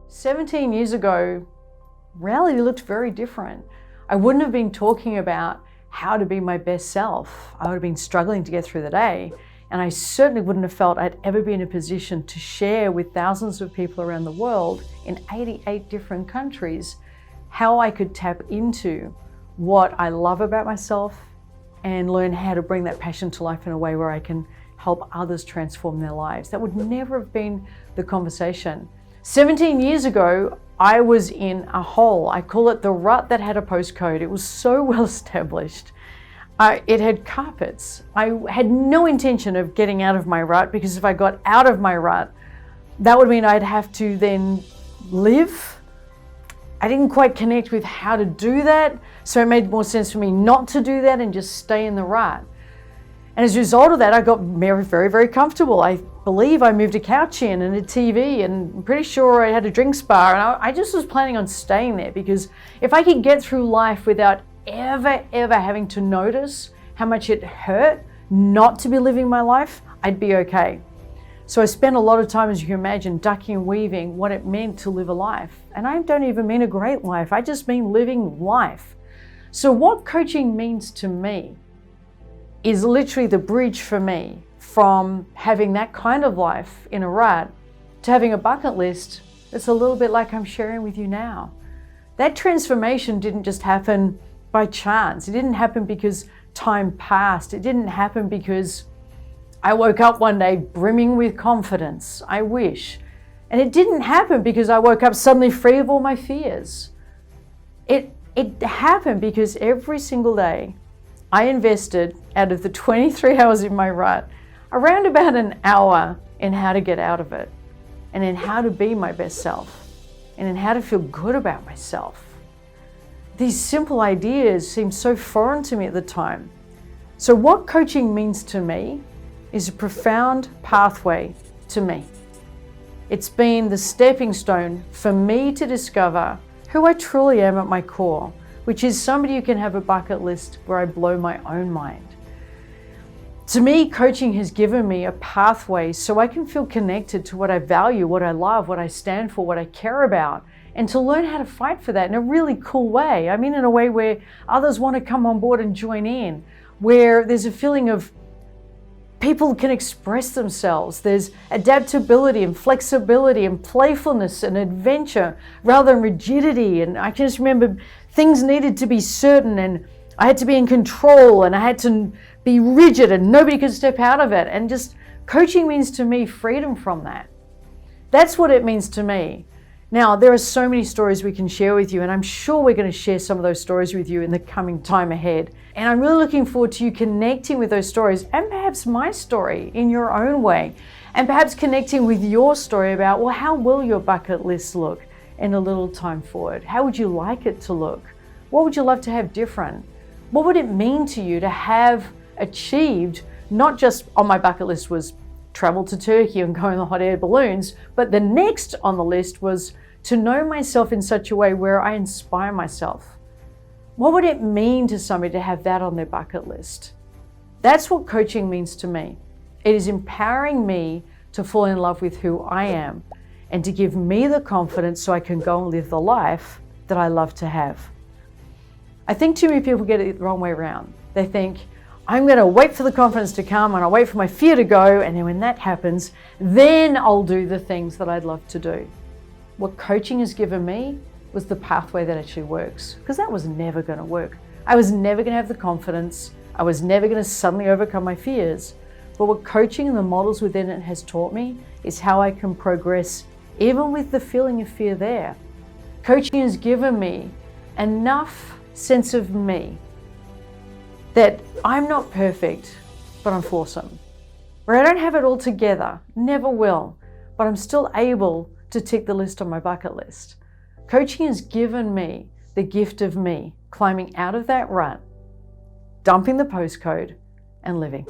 17 years ago, reality looked very different. I wouldn't have been talking about how to be my best self. I would have been struggling to get through the day. And I certainly wouldn't have felt I'd ever be in a position to share with thousands of people around the world in 88 different countries how I could tap into what I love about myself and learn how to bring that passion to life in a way where I can help others transform their lives. That would never have been the conversation. 17 years ago, I was in a hole. I call it the rut that had a postcode. It was so well established. It had carpets. I had no intention of getting out of my rut, because if I got out of my rut, that would mean I'd have to then live. I didn't quite connect with how to do that, so it made more sense for me not to do that and just stay in the rut. And as a result of that, I got very, very, very comfortable. I believe I moved a couch in and a TV, and I'm pretty sure I had a drinks bar, and I just was planning on staying there, because if I could get through life without ever having to notice how much it hurt not to be living my life, I'd be okay. So I spent a lot of time, as you can imagine, ducking and weaving what it meant to live a life. And I don't even mean a great life, I just mean living life. So what coaching means to me is literally the bridge for me from having that kind of life in a rut to having a bucket list that's a little bit like I'm sharing with you now. That transformation didn't just happen by chance. It didn't happen because time passed. It didn't happen because I woke up one day brimming with confidence. I wish. And it didn't happen because I woke up suddenly free of all my fears. It happened because every single day I invested, out of the 23 hours in my rut, around about an hour in how to get out of it, and in how to be my best self, and in how to feel good about myself. These simple ideas seemed so foreign to me at the time. So what coaching means to me is a profound pathway to me. It's been the stepping stone for me to discover who I truly am at my core, which is somebody who can have a bucket list where I blow my own mind. To me, coaching has given me a pathway so I can feel connected to what I value, what I love, what I stand for, what I care about, and to learn how to fight for that in a really cool way. I mean, in a way where others want to come on board and join in, where there's a feeling of people can express themselves. There's adaptability and flexibility and playfulness and adventure rather than rigidity. And I can just remember things needed to be certain, and I had to be in control, and I had to be rigid, and nobody could step out of it. And just coaching means to me freedom from that. That's what it means to me. Now, there are so many stories we can share with you, and I'm sure we're going to share some of those stories with you in the coming time ahead. And I'm really looking forward to you connecting with those stories, and perhaps my story in your own way, and perhaps connecting with your story about, well, how will your bucket list look in a little time forward? How would you like it to look? What would you love to have different? What would it mean to you to have achieved, not just on my bucket list was travel to Turkey and go on the hot air balloons, but the next on the list was to know myself in such a way where I inspire myself. What would it mean to somebody to have that on their bucket list? That's what coaching means to me. It is empowering me to fall in love with who I am and to give me the confidence so I can go and live the life that I love to have. I think too many people get it the wrong way around. They think, I'm going to wait for the confidence to come, and I'll wait for my fear to go, and then when that happens, then I'll do the things that I'd love to do. What coaching has given me was the pathway that actually works, because that was never going to work. I was never going to have the confidence. I was never going to suddenly overcome my fears. But what coaching and the models within it has taught me is how I can progress even with the feeling of fear there. Coaching has given me enough sense of me that I'm not perfect, but I'm flawsome. Where I don't have it all together, never will, but I'm still able to tick the list on my bucket list. Coaching has given me the gift of me climbing out of that rut, dumping the postcode, and living.